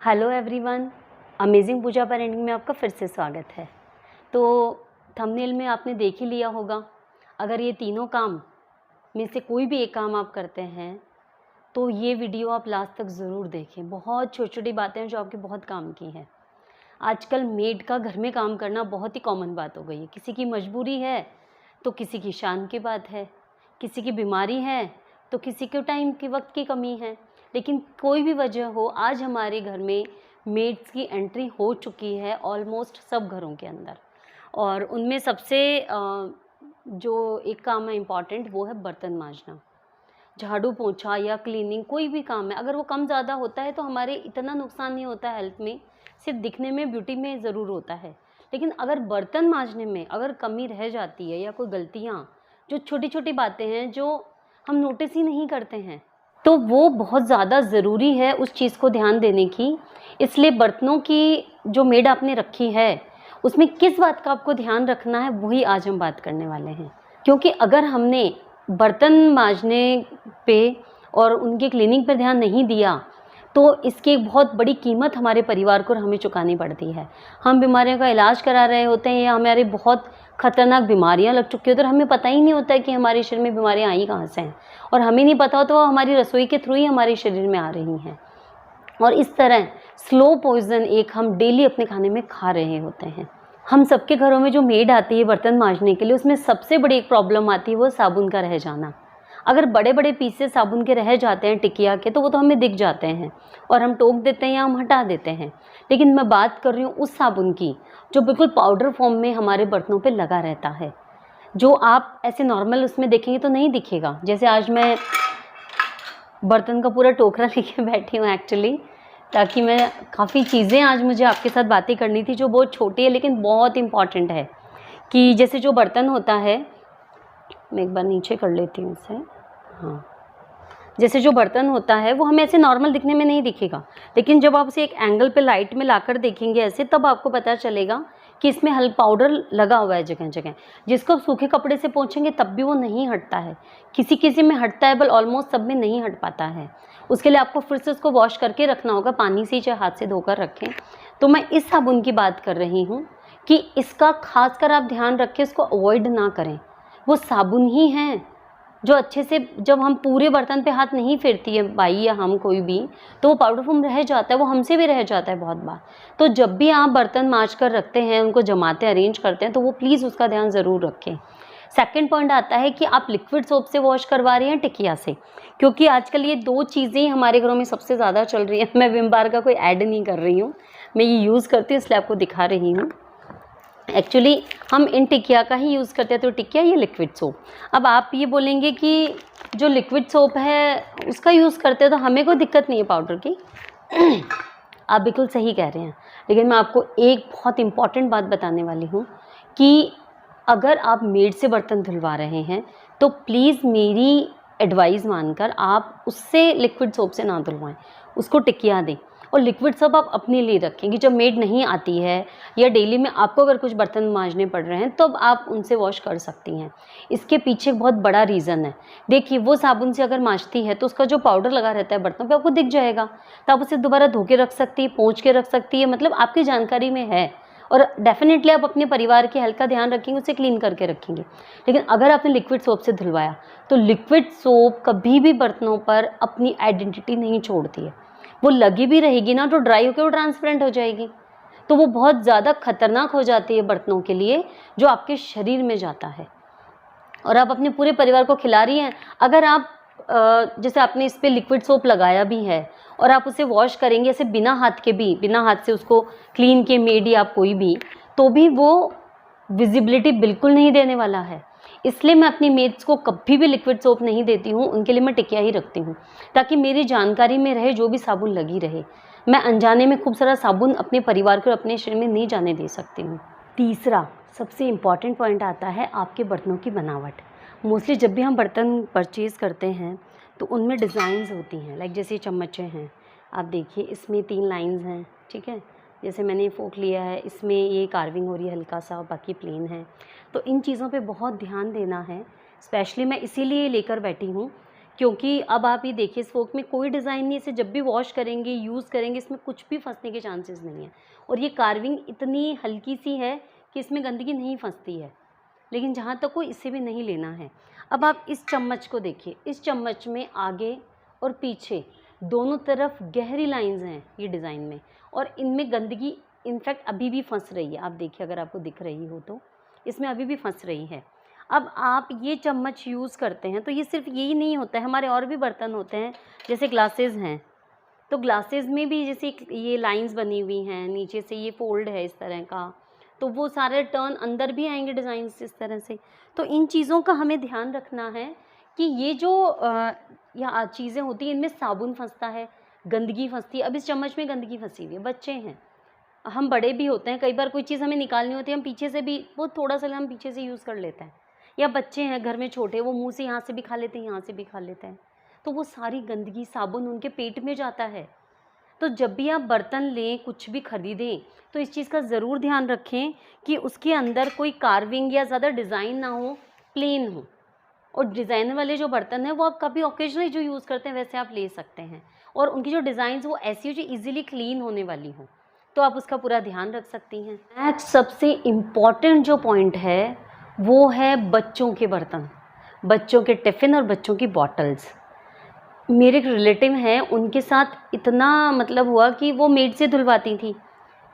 Hello everyone, amazing पूजा parenting में आपका फिर से स्वागत है। तो थंबनेल में आपने देख ही लिया होगा, अगर ये तीनों काम में से कोई भी एक काम आप करते हैं तो ये वीडियो आप लास्ट तक ज़रूर देखें। बहुत छोटी छोटी बातें हैं जो आपके बहुत काम की हैं। आजकल मेड का घर में काम करना बहुत ही कॉमन बात हो गई है। किसी की मजबूरी है तो किसी की शान की बात है, किसी की बीमारी है तो किसी के टाइम की वक्त की कमी है। लेकिन कोई भी वजह हो, आज हमारे घर में मेड्स की एंट्री हो चुकी है ऑलमोस्ट सब घरों के अंदर। और उनमें सबसे जो एक काम है इम्पॉर्टेंट, वो है बर्तन मांजना। झाड़ू पोंछा या क्लीनिंग कोई भी काम है, अगर वो कम ज़्यादा होता है तो हमारे इतना नुकसान नहीं होता हेल्थ में, सिर्फ दिखने में, ब्यूटी में ज़रूर होता है। लेकिन अगर बर्तन मांजने में अगर कमी रह जाती है या कोई गलतियाँ, जो छोटी छोटी बातें हैं जो हम नोटिस ही नहीं करते हैं, तो वो बहुत ज़्यादा ज़रूरी है उस चीज़ को ध्यान देने की। इसलिए बर्तनों की जो मेड आपने रखी है उसमें किस बात का आपको ध्यान रखना है, वही आज हम बात करने वाले हैं। क्योंकि अगर हमने बर्तन मांजने पे और उनके क्लीनिंग पर ध्यान नहीं दिया तो इसकी एक बहुत बड़ी कीमत हमारे परिवार को और हमें चुकानी पड़ती है। हम बीमारियों का इलाज करा रहे होते हैं या हमारे बहुत खतरनाक बीमारियां लग चुकी होती है और हमें पता ही नहीं होता है कि हमारे शरीर में बीमारियां आई कहाँ से हैं, और हमें नहीं पता हो तो वो हमारी रसोई के थ्रू ही हमारे शरीर में आ रही हैं। और इस तरह स्लो पॉइजन एक हम डेली अपने खाने में खा रहे होते हैं। हम सबके घरों में जो मेड आती है बर्तन मांजने के लिए, उसमें सबसे बड़ी एक प्रॉब्लम आती है, वो साबुन का रह जाना। अगर बड़े बड़े पीसेस साबुन के रह जाते हैं टिकिया के, तो वो तो हमें दिख जाते हैं और हम टोक देते हैं या हम हटा देते हैं। लेकिन मैं बात कर रही हूँ उस साबुन की जो बिल्कुल पाउडर फॉर्म में हमारे बर्तनों पे लगा रहता है, जो आप ऐसे नॉर्मल उसमें देखेंगे तो नहीं दिखेगा। जैसे आज मैं बर्तन का पूरा टोकरा लेके बैठी हूँ एक्चुअली, ताकि मैं काफ़ी चीज़ें आज मुझे आपके साथ बातें करनी थी जो बहुत छोटी है लेकिन बहुत इम्पॉर्टेंट है। कि जैसे जो बर्तन होता है, मैं एक बार नीचे कर लेती हूँ इसे। हाँ, जैसे जो बर्तन होता है वो हमें ऐसे नॉर्मल दिखने में नहीं दिखेगा, लेकिन जब आप उसे एक एंगल पे लाइट में लाकर देखेंगे ऐसे, तब आपको पता चलेगा कि इसमें हल्का पाउडर लगा हुआ है जगह जगह, जिसको आप सूखे कपड़े से पोंछेंगे तब भी वो नहीं हटता है। किसी किसी में हटता है, बल ऑलमोस्ट सब में नहीं हट पाता है। उसके लिए आपको फिर से उसको वॉश करके रखना होगा, पानी से चाहे हाथ से धोकर रखें। तो मैं इस साबुन की बात कर रही हूँ कि इसका खासकर आप ध्यान रखें, इसको अवॉइड ना करें। वो साबुन ही है जो अच्छे से, जब हम पूरे बर्तन पे हाथ नहीं फेरती है बाई या हम कोई भी, तो वो पाउडर फॉर्म रह जाता है, वो हमसे भी रह जाता है बहुत बार। तो जब भी आप बर्तन मांज कर रखते हैं, उनको जमाते अरेंज करते हैं, तो वो प्लीज़ उसका ध्यान ज़रूर रखें। सेकंड पॉइंट आता है कि आप लिक्विड सोप से वॉश करवा रही हैं टिकिया से, क्योंकि आजकल ये दो चीज़ें हमारे घरों में सबसे ज़्यादा चल रही हैं। मैं विम बार का कोई ऐड नहीं कर रही हूँ, मैं ये यूज़ करती हूँ इसलिए आपको दिखा रही हूँ। एक्चुअली हम इन टिकिया का ही यूज़ करते हैं, तो टिकिया ये लिक्विड सोप। अब आप ये बोलेंगे कि जो लिक्विड सोप है उसका यूज़ करते हैं तो हमें कोई दिक्कत नहीं है पाउडर की। आप बिल्कुल सही कह रहे हैं, लेकिन मैं आपको एक बहुत इम्पॉर्टेंट बात बताने वाली हूँ कि अगर आप मेड से बर्तन धुलवा रहे हैं तो प्लीज़ मेरी एडवाइस मानकर आप उससे लिक्विड सोप से ना धुलवाएं, उसको टिकिया दें। और लिक्विड सोप आप अपने लिए रखें कि जब मेड नहीं आती है या डेली में आपको अगर कुछ बर्तन मांजने पड़ रहे हैं तो आप उनसे वॉश कर सकती हैं। इसके पीछे बहुत बड़ा रीज़न है। देखिए, वो साबुन से अगर मांजती है तो उसका जो पाउडर लगा रहता है बर्तनों पे आपको दिख जाएगा, तो आप उसे दोबारा धो के रख सकती है, पोंछ के रख सकती है, मतलब आपकी जानकारी में है। और डेफिनेटली आप अपने परिवार की हेल्थ का ध्यान रखेंगे, उसे क्लीन करके रखेंगे। लेकिन अगर आपने लिक्विड सोप से धुलवाया तो लिक्विड सोप कभी भी बर्तनों पर अपनी आइडेंटिटी नहीं छोड़ती है। वो लगी भी रहेगी ना तो ड्राई होकर वो ट्रांसपेरेंट हो जाएगी, तो वो बहुत ज़्यादा खतरनाक हो जाती है बर्तनों के लिए, जो आपके शरीर में जाता है और आप अपने पूरे परिवार को खिला रही हैं। अगर आप जैसे आपने इस पर लिक्विड सोप लगाया भी है और आप उसे वॉश करेंगे ऐसे बिना हाथ के भी, बिना हाथ से उसको क्लीन किए मेड या आप कोई भी, तो भी वो विजिबिलिटी बिल्कुल नहीं देने वाला है। इसलिए मैं अपनी मेड्स को कभी भी लिक्विड सोप नहीं देती हूँ, उनके लिए मैं टिकिया ही रखती हूँ, ताकि मेरी जानकारी में रहे जो भी साबुन लगी रहे। मैं अनजाने में खूब सारा साबुन अपने परिवार को अपने शरीर में नहीं जाने दे सकती हूँ। तीसरा सबसे इम्पॉर्टेंट पॉइंट आता है आपके बर्तनों की बनावट। मोस्टली जब भी हम बर्तन परचेज़ करते हैं तो उनमें डिज़ाइंस होती हैं, लाइक जैसे चम्मचें हैं, आप देखिए इसमें 3 लाइंस हैं, ठीक है। जैसे मैंने फोक लिया है, इसमें ये कार्विंग हो रही है हल्का सा, बाकी प्लेन है। तो इन चीज़ों पे बहुत ध्यान देना है। स्पेशली मैं इसीलिए लेकर बैठी हूँ क्योंकि अब आप ये देखिए, इस फोक में कोई डिज़ाइन नहीं है, इसे जब भी वॉश करेंगे, यूज़ करेंगे, इसमें कुछ भी फंसने के चांसेस नहीं है। और ये कार्विंग इतनी हल्की सी है कि इसमें गंदगी नहीं फंसती है, लेकिन जहाँ तक हो इसे भी नहीं लेना है। अब आप इस चम्मच को देखिए, इस चम्मच में आगे और पीछे दोनों तरफ गहरी लाइंस हैं ये डिज़ाइन में, और इनमें गंदगी इनफैक्ट अभी भी फंस रही है। आप देखिए, अगर आपको दिख रही हो तो इसमें अभी भी फंस रही है। अब आप ये चम्मच यूज़ करते हैं तो ये सिर्फ यही नहीं होता है, हमारे और भी बर्तन होते हैं, जैसे ग्लासेस हैं, तो ग्लासेस में भी जैसे ये लाइंस बनी हुई हैं, नीचे से ये फोल्ड है इस तरह का, तो वो सारे टर्न अंदर भी आएंगे डिज़ाइंस इस तरह से। तो इन चीज़ों का हमें ध्यान रखना है कि ये जो या चीज़ें होती हैं, इनमें साबुन फंसता है, गंदगी फंसती है। अब इस चम्मच में गंदगी फंसी हुई है, बच्चे हैं, हम बड़े भी होते हैं, कई बार कोई चीज़ हमें निकालनी होती है, हम पीछे से भी वो थोड़ा सा हम पीछे से यूज़ कर लेते हैं, या बच्चे हैं घर में छोटे, वो मुंह से यहाँ से भी खा लेते हैं, यहाँ से भी खा लेते हैं, तो वो सारी गंदगी साबुन उनके पेट में जाता है। तो जब भी आप बर्तन लें, कुछ भी खरीदें, तो इस चीज़ का ज़रूर ध्यान रखें कि उसके अंदर कोई कार्विंग या ज़्यादा डिज़ाइन ना हो, प्लेन हो। और डिज़ाइन वाले जो बर्तन हैं वो आप कभी ओकेजनली जो यूज़ करते हैं वैसे आप ले सकते हैं, और उनकी जो डिज़ाइंस वो ऐसी हो जो ईज़िली क्लीन होने वाली हो, तो आप उसका पूरा ध्यान रख सकती हैं। नेक्स्ट सबसे इम्पॉर्टेंट जो पॉइंट है वो है बच्चों के बर्तन, बच्चों के टिफ़िन और बच्चों की बॉटल्स। मेरे एक रिलेटिव हैं, उनके साथ इतना मतलब हुआ कि वो मेड से धुलवाती थी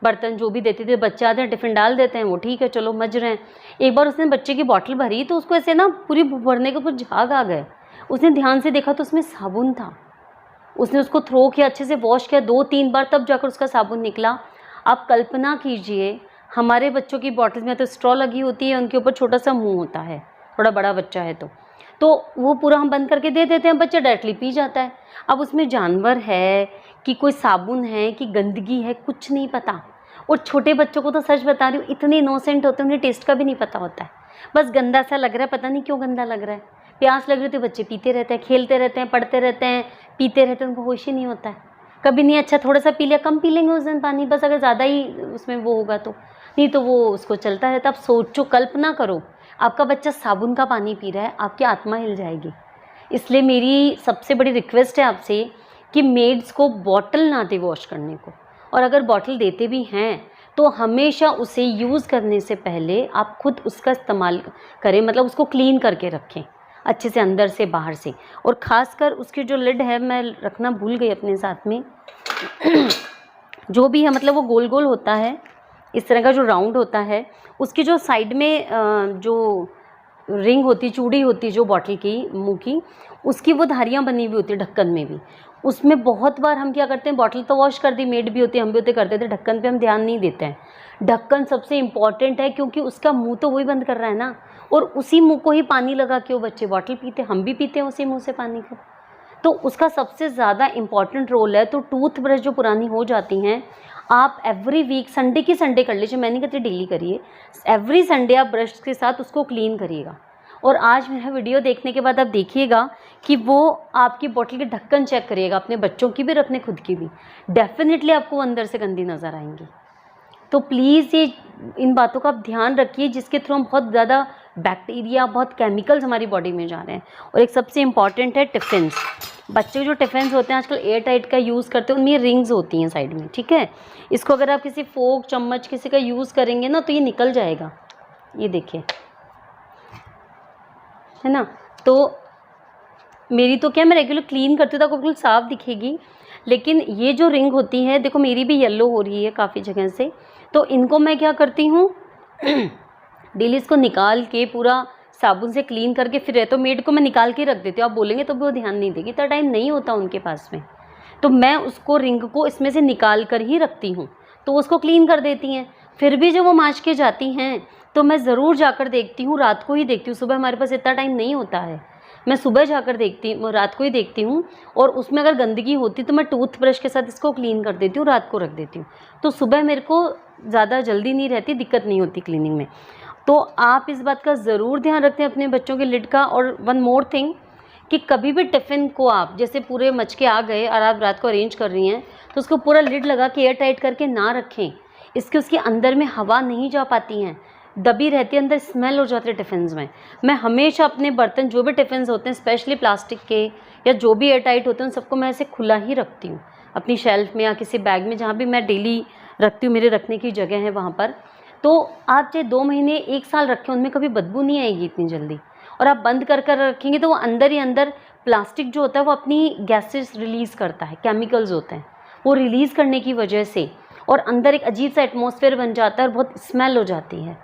बर्तन, जो भी देते थे, बच्चे आते हैं टिफ़िन डाल देते हैं, वो ठीक है चलो मज रहे हैं। एक बार उसने बच्चे की बॉटल भरी तो उसको ऐसे ना पूरी भरने के ऊपर झाग आ गए, उसने ध्यान से देखा तो उसमें साबुन था, उसने उसको थ्रो किया, अच्छे से वॉश किया 2-3 बार, तब जाकर उसका साबुन निकला। आप कल्पना कीजिए, हमारे बच्चों की बॉटल्स में तो स्ट्रॉ लगी होती है, उनके ऊपर छोटा सा मुंह होता है, थोड़ा बड़ा बच्चा है तो वो पूरा हम बंद करके दे देते हैं, बच्चा डायरेक्टली पी जाता है। अब उसमें जानवर है कि कोई साबुन है कि गंदगी है, कुछ नहीं पता। और छोटे बच्चों को तो सच बता रही हूँ, इतने इनोसेंट होते हैं, उन्हें टेस्ट का भी नहीं पता होता है, बस गंदा सा लग रहा है, पता नहीं क्यों गंदा लग रहा है, प्यास लग रही तो बच्चे पीते रहते हैं, खेलते रहते हैं, पढ़ते रहते हैं, पीते रहते हैं, उनको होश ही नहीं होता है कभी नहीं। अच्छा थोड़ा सा पी लिया, कम पी लेंगे उस दिन पानी, बस अगर ज़्यादा ही उसमें वो होगा तो, नहीं तो वो उसको चलता रहता। आप सोचो, कल्पना करो, आपका बच्चा साबुन का पानी पी रहा है, आपकी आत्मा हिल जाएगी। इसलिए मेरी सबसे बड़ी रिक्वेस्ट है आपसे कि मेड्स को बॉटल ना दे वॉश करने को, और अगर बॉटल देते भी हैं तो हमेशा उसे यूज़ करने से पहले आप खुद उसका इस्तेमाल करें, मतलब उसको क्लीन करके रखें अच्छे से, अंदर से बाहर से। और ख़ासकर उसकी जो लिड है, मैं रखना भूल गई अपने साथ में जो भी है, मतलब वो गोल गोल होता है इस तरह का, जो राउंड होता है, उसकी जो साइड में जो रिंग होती, चूड़ी होती जो बॉटल की मुंह की, उसकी वो धारियाँ बनी हुई होती है ढक्कन में भी। उसमें बहुत बार हम क्या करते हैं, बॉटल तो वॉश कर दी, मेड भी होती है, हम भी होते करते थे, ढक्कन पे हम ध्यान नहीं देते हैं। ढक्कन सबसे इम्पॉर्टेंट है, क्योंकि उसका मुंह तो वही बंद कर रहा है ना, और उसी मुंह को ही पानी लगा के वो बच्चे बॉटल पीते, हम भी पीते हैं उसी मुँह से पानी को, तो उसका सबसे ज़्यादा इम्पॉर्टेंट रोल है। तो टूथब्रश जो पुरानी हो जाती हैं, आप एवरी वीक संडे की संडे कर लीजिए, मैं नहीं कहती डेली करिए, एवरी संडे आप ब्रश के साथ उसको क्लीन करिएगा। और आज मेरा वीडियो देखने के बाद आप देखिएगा कि वो आपकी बोतल के ढक्कन चेक करिएगा, अपने बच्चों की भी और अपने खुद की भी, डेफिनेटली आपको अंदर से गंदी नज़र आएंगी। तो प्लीज़ ये इन बातों का आप ध्यान रखिए, जिसके थ्रू हम बहुत ज़्यादा बैक्टीरिया, बहुत केमिकल्स हमारी बॉडी में जा रहे हैं। और एक सबसे इम्पॉर्टेंट है टिफ़िन्स। बच्चे जो टिफ़िन्स होते हैं आजकल एयर टाइट का यूज़ करते हैं, उनमें रिंग्स होती हैं साइड में, ठीक है। इसको अगर आप किसी फोक चम्मच किसी का यूज़ करेंगे ना तो ये निकल जाएगा, ये देखिए, है ना। तो मेरी तो क्या, मैं रेगुलर क्लीन करती हूँ तो आपको बिल्कुल साफ़ दिखेगी, लेकिन ये जो रिंग होती है, देखो मेरी भी येलो हो रही है काफ़ी जगह से, तो इनको मैं क्या करती हूँ डेली इसको निकाल के पूरा साबुन से क्लीन करके, फिर तो मेड को मैं निकाल के रख देती हूँ। आप बोलेंगे तो भी वो ध्यान नहीं देगी, इतना टाइम नहीं होता उनके पास में, तो मैं उसको रिंग को इसमें से निकाल कर ही रखती हूँ, तो उसको क्लीन कर देती हैं। फिर भी जब वो मांज के जाती हैं तो मैं ज़रूर जाकर देखती हूँ, रात को ही देखती हूँ, सुबह हमारे पास इतना टाइम नहीं होता है, मैं सुबह जाकर देखती हूँ, रात को ही देखती हूँ, और उसमें अगर गंदगी होती तो मैं टूथब्रश के साथ इसको क्लीन कर देती हूँ, रात को रख देती हूँ, तो सुबह मेरे को ज़्यादा जल्दी नहीं रहती, दिक्कत नहीं होती क्लीनिंग में। तो आप इस बात का ज़रूर ध्यान रखते हैं अपने बच्चों के लिड का। और वन मोर थिंग कि कभी भी टिफ़िन को आप जैसे पूरे मच के आ गए और आप रात को अरेंज कर रही हैं, तो उसको पूरा लिड लगा के एयर टाइट करके ना रखें, इसके उसके अंदर में हवा नहीं जा पाती हैं, दबी रहती है, अंदर स्मेल हो जाती है टिफ़िन्स में। मैं हमेशा अपने बर्तन जो भी टिफ़िन्स होते हैं स्पेशली प्लास्टिक के या जो भी एयर टाइट होते हैं उन सबको मैं ऐसे खुला ही रखती हूँ अपनी शेल्फ़ में या किसी बैग में जहाँ भी मैं डेली रखती हूँ, मेरे रखने की जगह है वहाँ पर। तो आप चाहे 2 महीने 1 साल रखें, उनमें कभी बदबू नहीं आएगी इतनी जल्दी। और आप बंद कर रखेंगे तो वो अंदर ही अंदर प्लास्टिक जो होता है वो अपनी गैसेस रिलीज़ करता है, केमिकल्स होते हैं, वो रिलीज़ करने की वजह से और अंदर एक अजीब सा एटमॉस्फेयर बन जाता है और बहुत स्मेल हो जाती है,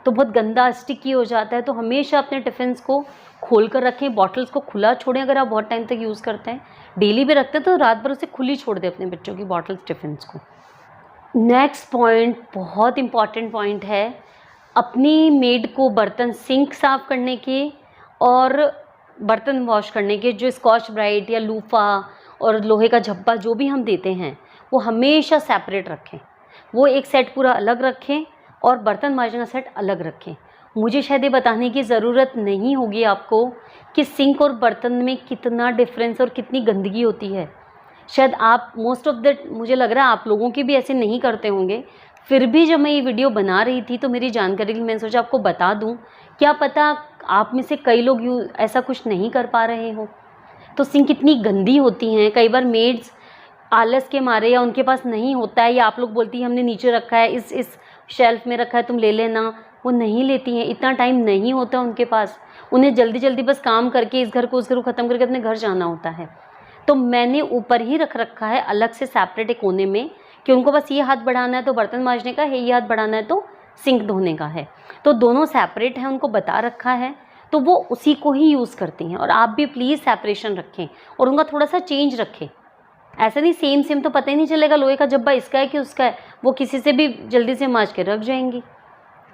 तो बहुत गंदा स्टिकी हो जाता है। तो हमेशा अपने टिफ़िन्स को खोल कर रखें, बॉटल्स को खुला छोड़ें। अगर आप बहुत टाइम तक यूज़ करते हैं, डेली भी रखते हैं, तो रात भर उसे खुली छोड़ दें अपने बच्चों की बॉटल्स, टिफ़िन्स को। नेक्स्ट पॉइंट बहुत इम्पॉर्टेंट पॉइंट है, अपनी मेड को बर्तन सिंक साफ़ करने के और बर्तन वॉश करने के जो स्कॉच ब्राइट या लूफ़ा और लोहे का झब्बा जो भी हम देते हैं वो हमेशा सेपरेट रखें। वो एक सेट पूरा अलग रखें और बर्तन मांजने का सेट अलग रखें। मुझे शायद ये बताने की ज़रूरत नहीं होगी आपको कि सिंक और बर्तन में कितना डिफरेंस और कितनी गंदगी होती है। शायद आप मोस्ट ऑफ द, मुझे लग रहा है आप लोगों के भी ऐसे नहीं करते होंगे। फिर भी जब मैं ये वीडियो बना रही थी तो मेरी जानकारी के लिए मैंने सोचा आपको बता दूं, क्या पता आप में से कई लोग ऐसा कुछ नहीं कर पा रहे हो। तो सिंक इतनी गंदी होती हैं, कई बार मेड्स आलस के मारे या उनके पास नहीं होता है या आप लोग बोलती हैं हमने नीचे रखा है, इस शेल्फ़ में रखा है, तुम ले लेना, वो नहीं लेती हैं। इतना टाइम नहीं होता उनके पास, उन्हें जल्दी जल्दी बस काम करके इस घर को उस घर को ख़त्म करके अपने घर जाना होता है। तो मैंने ऊपर ही रख रखा है अलग से सेपरेट एक कोने में कि उनको बस ये हाथ बढ़ाना है तो बर्तन मांजने का है, ये हाथ बढ़ाना है तो सिंक धोने का है। तो दोनों सेपरेट हैं, उनको बता रखा है, तो वो उसी को ही यूज़ करती हैं। और आप भी प्लीज़ सेपरेशन रखें और उनका थोड़ा सा चेंज रखें। ऐसा नहीं सेम सेम तो पता ही नहीं चलेगा लोहे का जब्बा इसका है कि उसका है, वो किसी से भी जल्दी से मांज के रख जाएंगी।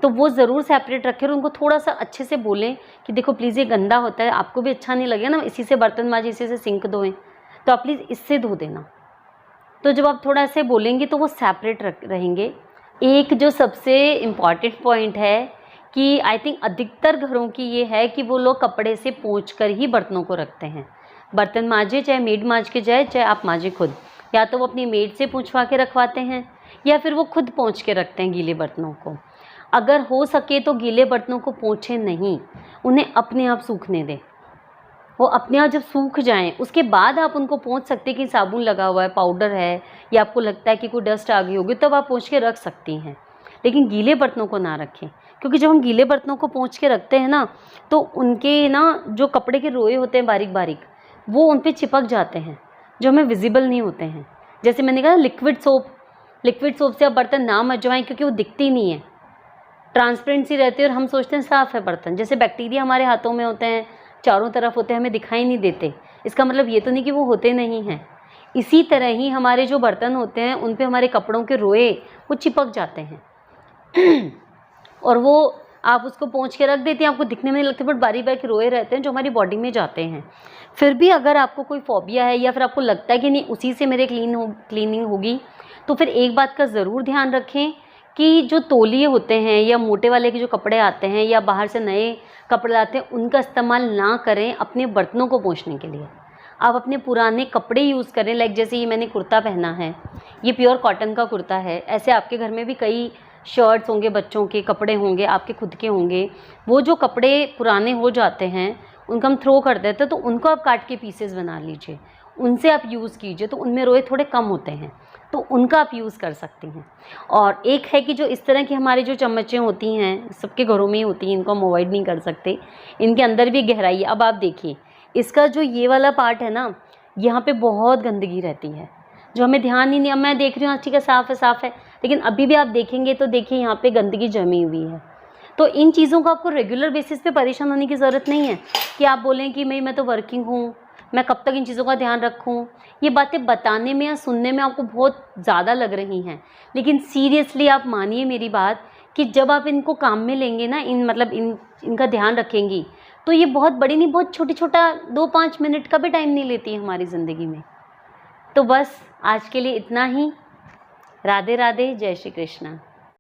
तो वो ज़रूर सेपरेट रखें और उनको थोड़ा सा अच्छे से बोलें कि देखो प्लीज़ ये गंदा होता है, आपको भी अच्छा नहीं लगेगा ना इसी से बर्तन मांजे, इसी से सिंक धोएं, तो आप प्लीज़ इससे धो देना। तो जब आप थोड़ा ऐसे बोलेंगे तो वो सेपरेट रहेंगे। एक जो सबसे इम्पॉर्टेंट पॉइंट है कि आई थिंक अधिकतर घरों की ये है कि वो लोग कपड़े से पोंछ कर ही बर्तनों को रखते हैं। बर्तन मांजे, चाहे मेड मांज के जाए चाहे आप मांजे खुद, या तो वो अपनी मेड से पूछवा के रखवाते हैं या फिर वो खुद पोंछ के रखते हैं गीले बर्तनों को। अगर हो सके तो गीले बर्तनों को पोंछें नहीं, उन्हें अपने आप सूखने दें। वो अपने आप जब सूख जाएं उसके बाद आप उनको पोंछ सकते हैं कि साबुन लगा हुआ है, पाउडर है, या आपको लगता है कि कोई डस्ट आ गई होगी, तब आप पोंछ के रख सकती हैं। लेकिन गीले बर्तनों को ना रखें, क्योंकि जब हम गीले बर्तनों को पोंछ के रखते हैं ना तो उनके ना जो कपड़े के रोए होते हैं बारीक बारीक, वो उन पर चिपक जाते हैं जो हमें विजिबल नहीं होते हैं। जैसे मैंने कहा लिक्विड सोप से आप बर्तन ना मजवाएं क्योंकि वो दिखती नहीं है, ट्रांसपेरेंसी रहती है और हम सोचते हैं साफ़ है बर्तन। जैसे बैक्टीरिया हमारे हाथों में होते हैं, चारों तरफ होते हैं, हमें दिखाई नहीं देते, इसका मतलब ये तो नहीं कि वो होते नहीं हैं। इसी तरह ही हमारे जो बर्तन होते हैं उन पे हमारे कपड़ों के रोए वो चिपक जाते हैं और वो आप उसको पोंछ के रख देती हैं, आपको दिखने में नहीं लगते बट बारीक बारीक रोए रहते हैं जो हमारी बॉडी में जाते हैं। फिर भी अगर आपको कोई फोबिया है या फिर आपको लगता है कि नहीं उसी से मेरे क्लीनिंग होगी, तो फिर एक बात का ज़रूर ध्यान रखें कि जो तौलिए होते हैं या मोटे वाले के जो कपड़े आते हैं या बाहर से नए कपड़े आते हैं उनका इस्तेमाल ना करें अपने बर्तनों को पोंछने के लिए। आप अपने पुराने कपड़े यूज़ करें। लाइक जैसे ये मैंने कुर्ता पहना है, ये प्योर कॉटन का कुर्ता है। ऐसे आपके घर में भी कई शर्ट्स होंगे, बच्चों के कपड़े होंगे, आपके खुद के होंगे। वो जो कपड़े पुराने हो जाते हैं उनको हम थ्रो कर देते हैं, तो उनको आप काट के पीसेस बना लीजिए, उनसे आप यूज़ कीजिए, तो उनमें रोए थोड़े कम होते हैं, तो उनका आप यूज़ कर सकती हैं। और एक है कि जो इस तरह की हमारी जो चम्मचें होती हैं सबके घरों में ही होती हैं, इनको हम अवॉइड नहीं कर सकते, इनके अंदर भी गहराई है। अब आप देखिए इसका जो ये वाला पार्ट है ना, यहाँ पे बहुत गंदगी रहती है जो हमें ध्यान ही नहीं। अब मैं देख रही हूँ ठीक है साफ़ है, लेकिन अभी भी आप देखेंगे तो देखिए यहाँ पे गंदगी जमी हुई है। तो इन चीज़ों को आपको रेगुलर बेसिस पे परेशान होने की ज़रूरत नहीं है कि आप बोलें कि मैं तो वर्किंग हूँ, मैं कब तक इन चीज़ों का ध्यान रखूँ। ये बातें बताने में या सुनने में आपको बहुत ज़्यादा लग रही हैं, लेकिन सीरियसली आप मानिए मेरी बात कि जब आप इनको काम में लेंगे ना, इनका ध्यान रखेंगी, तो ये बहुत बड़ी नहीं, बहुत छोटा 2-5 मिनट का भी टाइम नहीं लेती है हमारी ज़िंदगी में। तो बस आज के लिए इतना ही। राधे राधे, जय श्री कृष्णा।